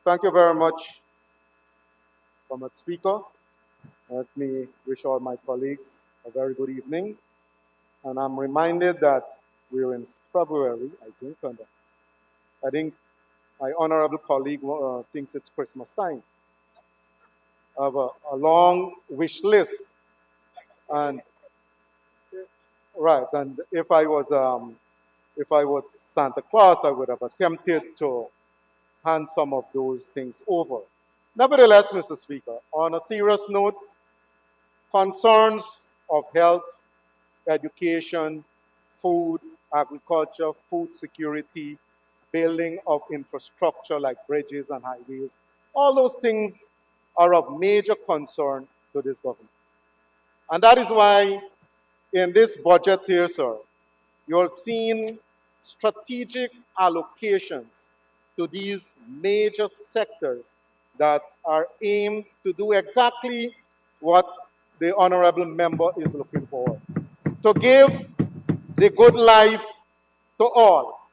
Thank you very much, Comrade Speaker. Let me wish all my colleagues a very good evening. And I'm reminded that we're in February, I think, and I think my honorable colleague thinks it's Christmas time. I have a long wish list, and right, and if I was Santa Claus, I would have attempted to hand some of those things over. Nevertheless, Mr. Speaker, on a serious note, concerns of health, education, food, agriculture, food security, building of infrastructure like bridges and highways, all those things are of major concern to this government. And that is why in this budget here, sir, you're seeing strategic allocations to these major sectors that are aimed to do exactly what the honorable member is looking for, to give the good life to all,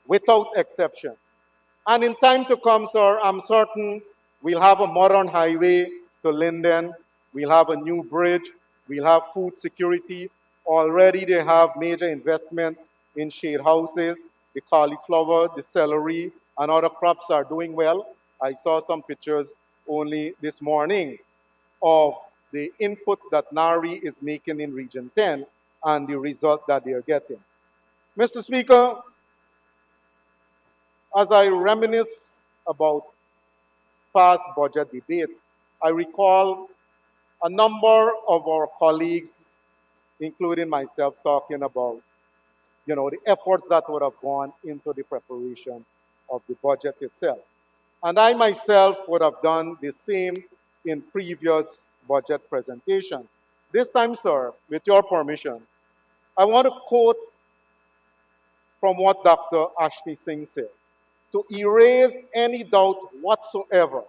without exception. And in time to come, sir, I'm certain we'll have a modern highway to Linden, we'll have a new bridge, we'll have food security. Already they have major investment in shade houses, the cauliflower, the celery, and other crops are doing well. I saw some pictures only this morning of the input that NARI is making in Region 10 and the result that they are getting. Mr. Speaker, as I reminisce about past budget debate, I recall a number of our colleagues, including myself, talking about the efforts that would have gone into the preparation of the budget itself. And I myself would have done the same in previous budget presentation. This time, sir, with your permission, I want to quote from what Dr. Ashley Singh said, to erase any doubt whatsoever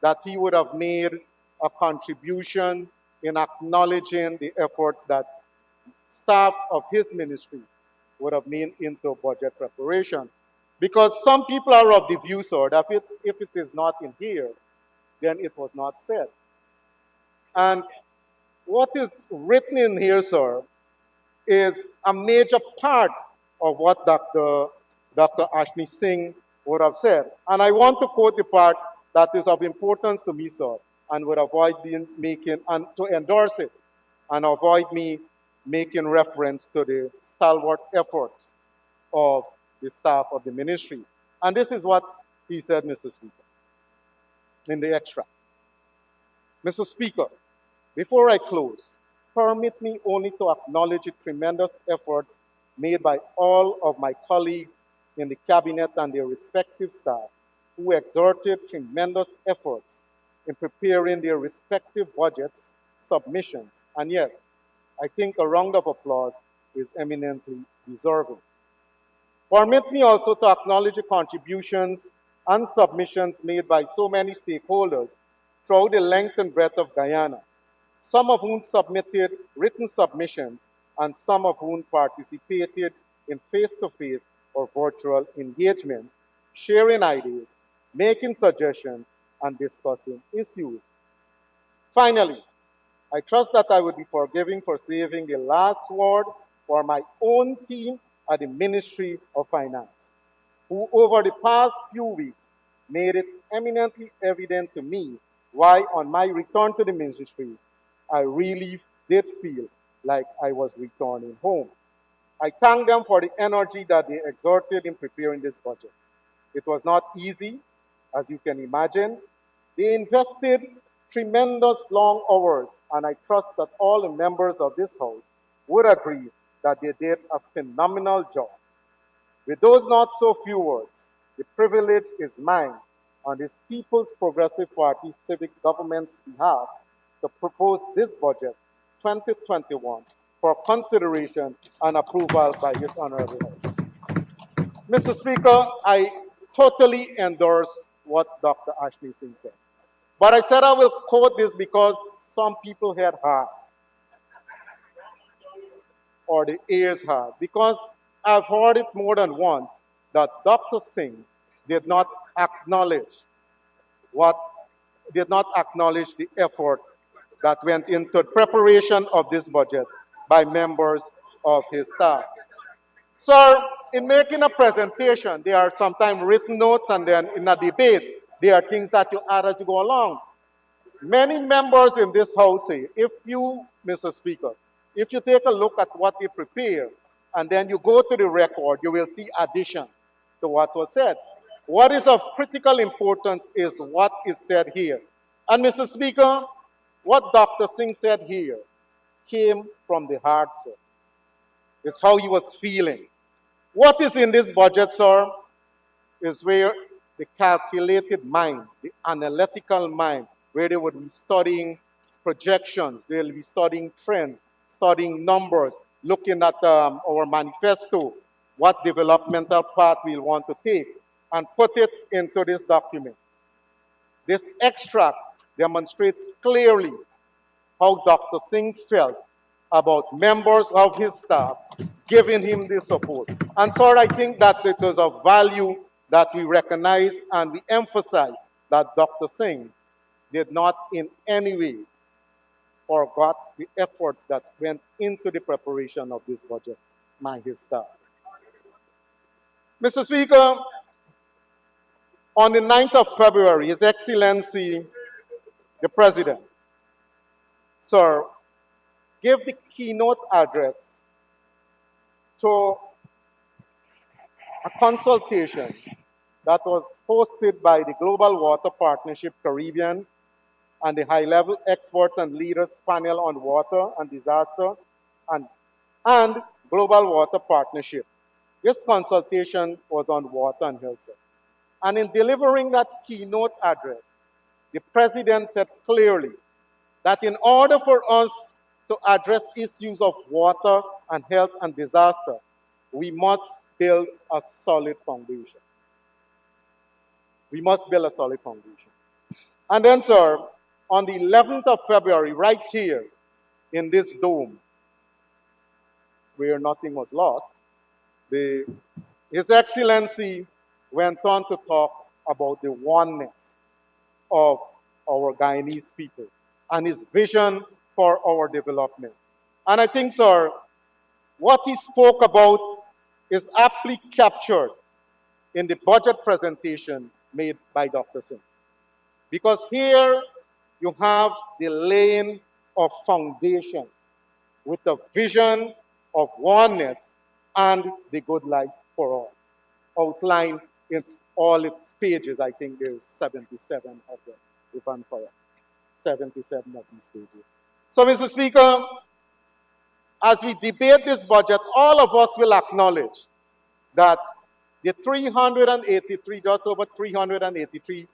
that he would have made a contribution in acknowledging the effort that staff of his ministry would have made into budget preparation. Because some people are of the view, sir, that if it is not in here, then it was not said. And what is written in here, sir, is a major part of what Dr. Ashley Singh would have said. And I want to quote the part that is of importance to me, sir, and would avoid making, and to endorse it, and avoid me making reference to the stalwart efforts of the staff of the ministry. And this is what he said, Mr. Speaker, in the extract. Mr. Speaker, before I close, permit me only to acknowledge the tremendous efforts made by all of my colleagues in the cabinet and their respective staff who exerted tremendous efforts in preparing their respective budgets, submissions. And yes, I think a round of applause is eminently deserving. Permit me also to acknowledge the contributions and submissions made by so many stakeholders throughout the length and breadth of Guyana, some of whom submitted written submissions and some of whom participated in face-to-face or virtual engagements, sharing ideas, making suggestions, and discussing issues. Finally, I trust that I would be forgiving for saving the last word for my own team at the Ministry of Finance, who over the past few weeks made it eminently evident to me why on my return to the ministry, I really did feel like I was returning home. I thank them for the energy that they exerted in preparing this budget. It was not easy, as you can imagine. They invested tremendous long hours, and I trust that all the members of this House would agree that they did a phenomenal job. With those not so few words, the privilege is mine on this People's Progressive Party civic government's behalf to propose this budget 2021 for consideration and approval by this honorable House. Mr. Speaker, I totally endorse what Dr. Ashley Singh said. But I said I will quote this because some people had heard, or the ears heard, because I've heard it more than once that Dr. Singh did not acknowledge what did not acknowledge the effort that went into preparation of this budget by members of his staff. Sir, in making a presentation, there are sometimes written notes, and then in a debate, there are things that you add as you go along. Many members in this House say, if you, Mr. Speaker, if you take a look at what we prepare, and then you go to the record, you will see addition to what was said. What is of critical importance is what is said here. And Mr. Speaker, what Dr. Singh said here came from the heart, sir. It's how he was feeling. What is in this budget, sir, is where the calculated mind, the analytical mind, where they would be studying projections, they'll be studying trends, studying numbers, looking at our manifesto, what developmental path we'll want to take, and put it into this document. This extract demonstrates clearly how Dr. Singh felt about members of his staff giving him the support. And so I think that it was of value that we recognize and we emphasize that Dr. Singh did not in any way forget the efforts that went into the preparation of this budget by his staff. Mr. Speaker, on the 9th of February, His Excellency, the President, sir, gave the keynote address to a consultation that was hosted by the Global Water Partnership Caribbean and the high-level experts and leaders panel on water and disaster and Global Water Partnership. This consultation was on water and health. And in delivering that keynote address, the President said clearly that in order for us to address issues of water and health and disaster, we must build a solid foundation. We must build a solid foundation. And then, sir, on the 11th of February, right here in this dome, where nothing was lost, His Excellency went on to talk about the oneness of our Guyanese people and his vision for our development. And I think, sir, what he spoke about is aptly captured in the budget presentation made by Dr. Singh. Because here you have the laying of foundation with the vision of oneness and the good life for all, outlined in all its pages. I think there's 77 of them, if I'm correct. 77 of these pages. So, Mr. Speaker, as we debate this budget, all of us will acknowledge that the just over $383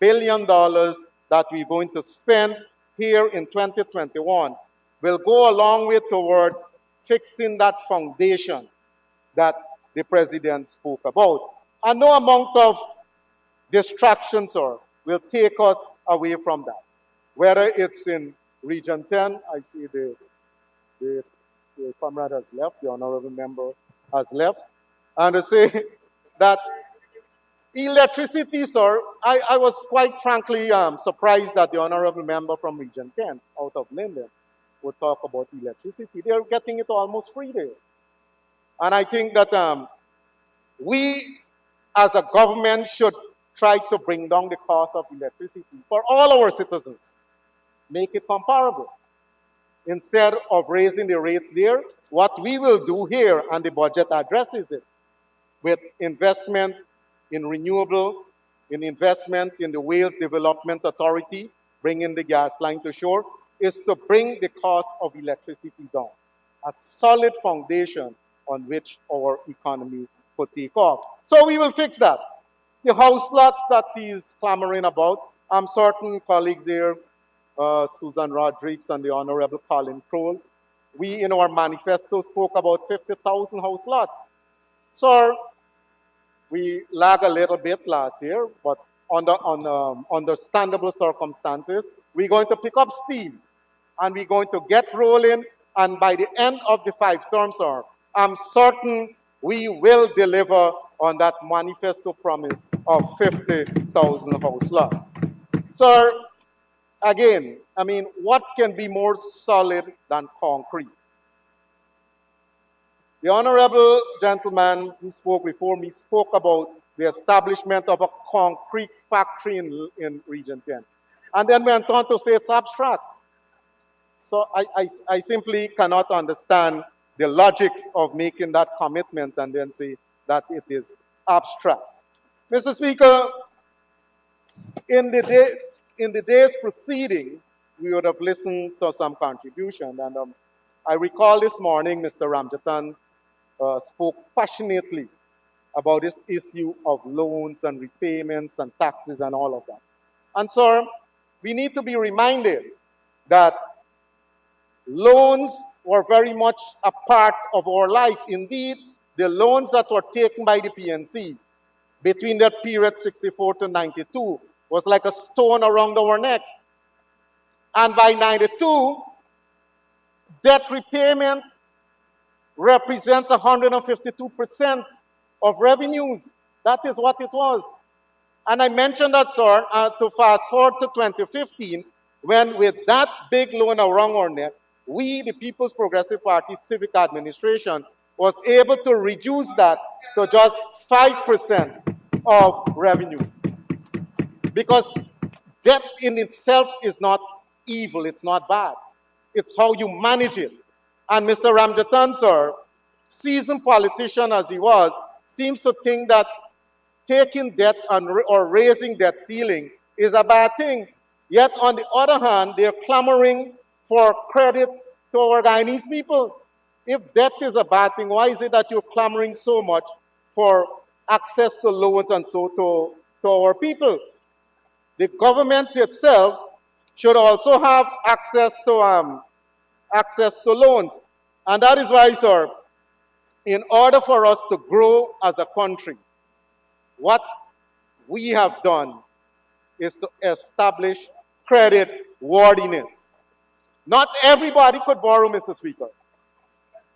billion that we're going to spend here in 2021 will go a long way towards fixing that foundation that the President spoke about. And no amount of distractions will take us away from that. Whether it's in Region 10, I see the comrade has left, the honorable member has left, and to say that electricity, sir, I was quite frankly surprised that the honorable member from Region 10 out of Linden would talk about electricity. They're getting it almost free there. And I think that we as a government should try to bring down the cost of electricity for all our citizens, make it comparable. Instead of raising the rates there, what we will do here, and the budget addresses it, with investment in renewable, in investment in the Wales Development Authority, bringing the gas line to shore, is to bring the cost of electricity down. A solid foundation on which our economy could take off. So we will fix that. The house lots that he's clamoring about, I'm certain colleagues here, Susan Rodriguez and the Honorable Colin Crowell, we in our manifesto spoke about 50,000 house lots. So we lag a little bit last year, but under understandable circumstances, we're going to pick up steam and we're going to get rolling. And by the end of the 5 terms, I'm certain we will deliver on that manifesto promise of 50,000 house lots. So again, I mean, what can be more solid than concrete? The honorable gentleman who spoke before me spoke about the establishment of a concrete factory in Region 10. And then went on to say it's abstract. So I simply cannot understand the logics of making that commitment and then say that it is abstract. Mr. Speaker, in the, day, in the days preceding, we would have listened to some contribution. And I recall this morning Mr. Ramjatan spoke passionately about this issue of loans and repayments and taxes and all of that. And so we need to be reminded that loans were very much a part of our life. Indeed, the loans that were taken by the PNC between that period 64 to 92 was like a stone around our necks. And by 92, debt repayment represents 152% of revenues. That is what it was. And I mentioned that, sir, to fast forward to 2015, when with that big loan around our neck, we, the People's Progressive Party Civic Administration, was able to reduce that to just 5% of revenues. Because debt in itself is not evil, it's not bad. It's how you manage it. And Mr. Ramjatan, sir, seasoned politician as he was, seems to think that taking debt or raising debt ceiling is a bad thing. Yet, on the other hand, they're clamoring for credit to our Guyanese people. If debt is a bad thing, why is it that you're clamoring so much for access to loans and so to our people? The government itself should also have access to loans. And that is why, sir, in order for us to grow as a country, what we have done is to establish credit worthiness. Not everybody could borrow, Mr. Speaker.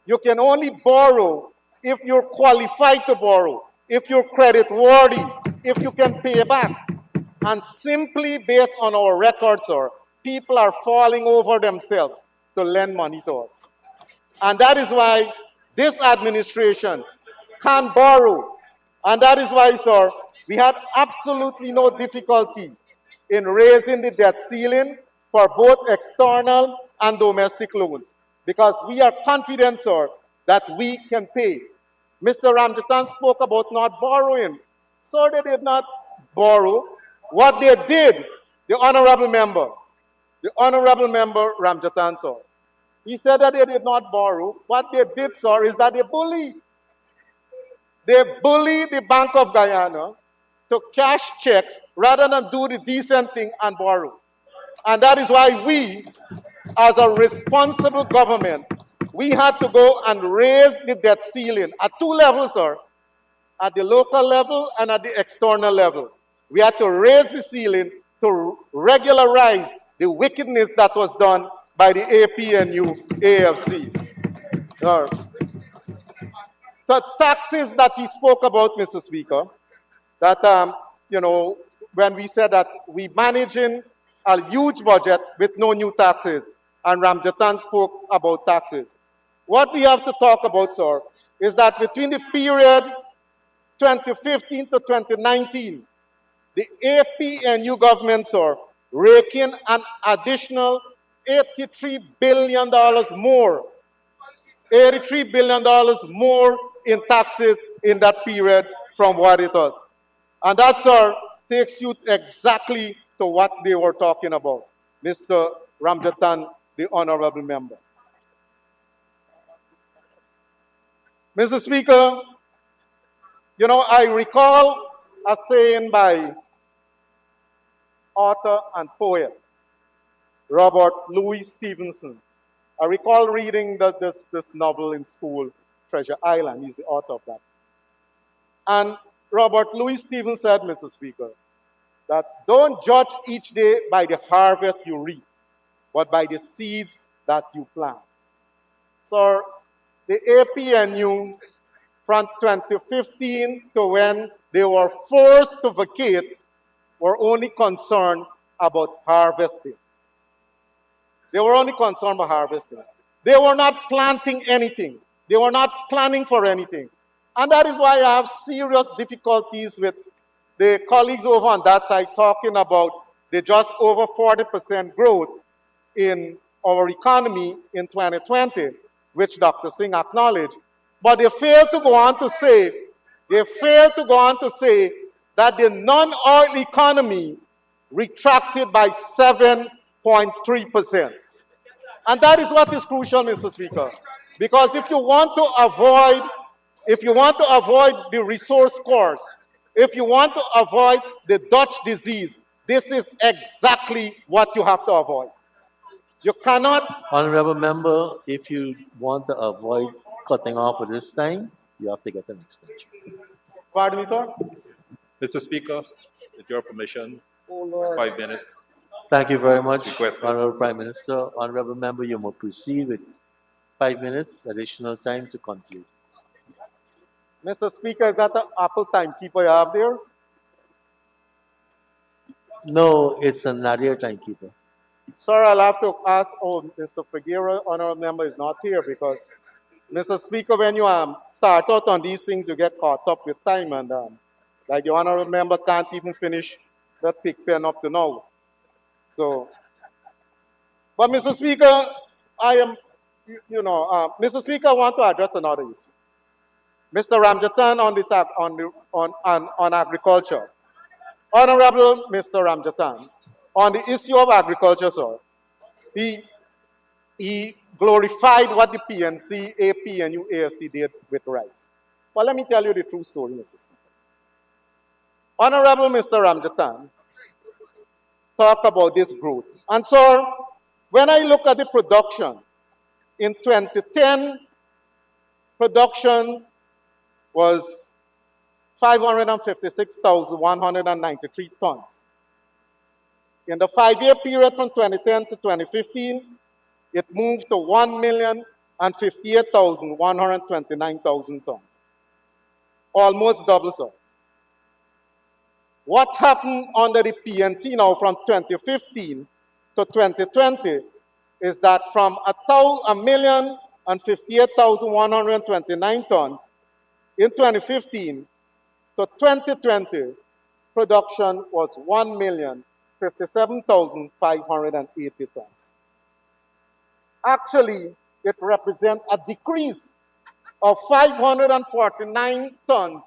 You can only borrow if you're qualified to borrow, if you're credit worthy, if you can pay back. And simply based on our records, sir, people are falling over themselves to lend money to us. And that is why this administration can borrow. And that is why, sir, we had absolutely no difficulty in raising the debt ceiling for both external and domestic loans. Because we are confident, sir, that we can pay. Mr. Ramjatan spoke about not borrowing. So they did not borrow. What they did, the honorable member Ramjatan, sir, he said that they did not borrow. What they did, sir, is that they bullied. They bullied the Bank of Guyana to cash checks rather than do the decent thing and borrow. And that is why we, as a responsible government, we had to go and raise the debt ceiling at two levels, sir, at the local level and at the external level. We had to raise the ceiling to regularize the wickedness that was done by the APNU AFC. The taxes that he spoke about, Mr. Speaker, that, when we said that we managing a huge budget with no new taxes, and Ramjatan spoke about taxes. What we have to talk about, sir, is that between the period 2015 to 2019, the APNU government, sir, raking an additional $83 billion more. $83 billion more in taxes in that period from what it was. And that, sir, takes you exactly to what they were talking about, Mr. Ramjatan, the honorable member. Mr. Speaker, I recall a saying by author and poet Robert Louis Stevenson. I recall reading this novel in school, Treasure Island. He's the author of that. And Robert Louis Stevenson said, Mr. Speaker, that don't judge each day by the harvest you reap, but by the seeds that you plant. So the APNU from 2015 to when they were forced to vacate were only concerned about harvesting. They were only concerned about harvesting. They were not planting anything. They were not planning for anything. And that is why I have serious difficulties with the colleagues over on that side talking about the just over 40% growth in our economy in 2020, which Dr. Singh acknowledged. But they failed to go on to say, that the non-oil economy retracted by 7.3%. And that is what is crucial, Mr. Speaker. Because if you want to avoid the resource course, if you want to avoid the Dutch disease, this is exactly what you have to avoid. You cannot. Honorable member, if you want to avoid cutting off at this time, you have to get an extension. Pardon me, sir? Mr. Speaker, with your permission, Oh, Lord. 5 minutes. Thank you very much, Requested. Honorable Prime Minister. Honorable member, you may proceed with 5 minutes, additional time to conclude. Mr. Speaker, is that the Apple timekeeper you have there? No, it's a Nadia timekeeper. Sir, I'll have to ask, Mr. Figueroa, honorable member is not here because, Mr. Speaker, when you start out on these things, you get caught up with time and like the honorable member can't even finish that pick pen up to now. So, but Mr. Speaker, Mr. Speaker, I want to address another issue. Mr. Ramjatan on agriculture. Honorable Mr. Ramjatan, on the issue of agriculture, sir, he glorified what the PNC, APNU, AFC did with rice. But let me tell you the true story, Mr. Speaker. Honorable Mr. Ramjatan talked about this growth. And sir, when I look at the production, in 2010, production was 556,193 tons. In the 5-year period from 2010 to 2015, it moved to 1,058,129 tons. Almost double, sir. What happened under the PNC now from 2015 to 2020 is that from 1,058,129 tons in 2015 to 2020, production was 1,057,580 tons. Actually, it represents a decrease of 549 tons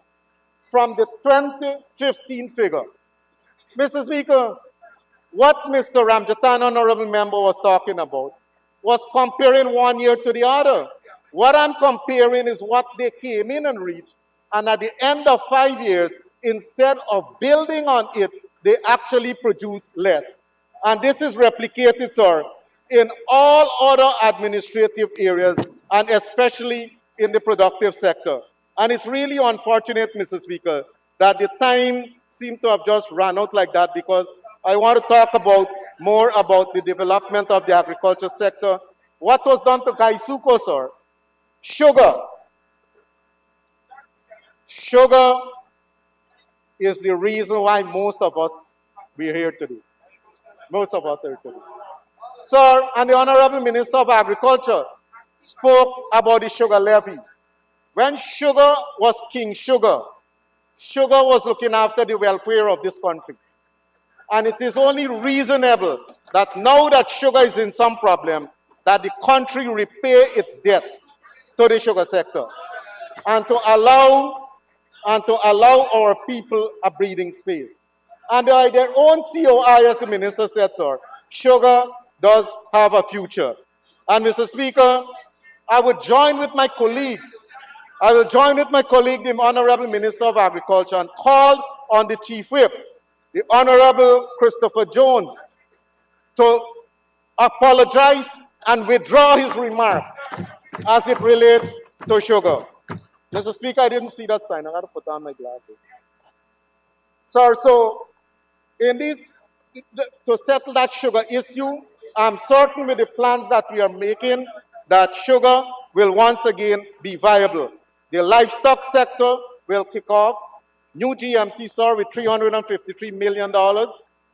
from the 2015 figure. Mr. Speaker, what Mr. Ramjatan, honorable member, was talking about was comparing one year to the other. What I'm comparing is what they came in and reached, and at the end of 5 years, instead of building on it, they actually produce less. And this is replicated, sir, in all other administrative areas, and especially in the productive sector. And it's really unfortunate, Mr. Speaker, that the time seemed to have just run out like that, because I want to talk more about the development of the agriculture sector. What was done to Gaisuko, sir? Sugar. Sugar is the reason why most of us are here today. Most of us are here today. Sir, and the Honorable Minister of Agriculture spoke about the sugar levy. When sugar was King Sugar, sugar was looking after the welfare of this country. And it is only reasonable that now that sugar is in some problem, that the country repay its debt to the sugar sector and to allow our people a breathing space. And by their own COI, as the minister said, sir, sugar does have a future. And Mr. Speaker, I would join with my colleague, the Honorable Minister of Agriculture, and call on the Chief Whip, the Honorable Christopher Jones, to apologize and withdraw his remark as it relates to sugar. Mr. Speaker, I didn't see that sign. I got to put on my glasses. Sir, so in this, to settle that sugar issue, I'm certain with the plans that we are making that sugar will once again be viable. The livestock sector will kick off. New GMC, sir, with $353 million.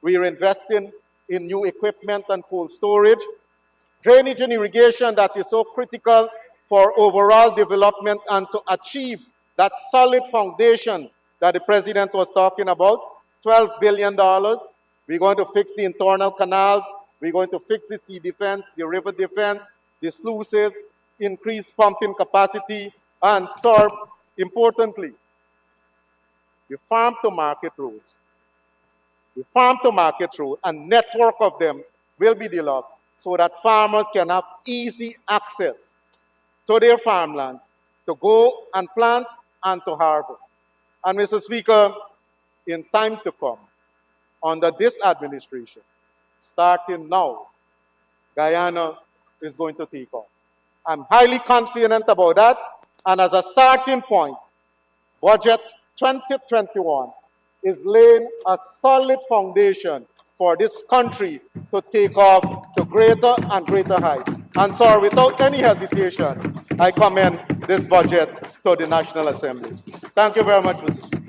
We are investing in new equipment and cold storage, drainage and irrigation that is so critical for overall development and to achieve that solid foundation that the president was talking about, $12 billion. We're going to fix the internal canals. We're going to fix the sea defense, the river defense, the sluices, increase pumping capacity, and serve, importantly, the farm to market roads. The farm to market road, a network of them will be developed so that farmers can have easy access to their farmlands to go and plant and to harvest. And Mr. Speaker, in time to come, under this administration, starting now, Guyana is going to take off. I'm highly confident about that. And as a starting point, Budget 2021 is laying a solid foundation for this country to take off to greater and greater heights. And so, without any hesitation, I commend this budget to the National Assembly. Thank you very much, Mr. Speaker.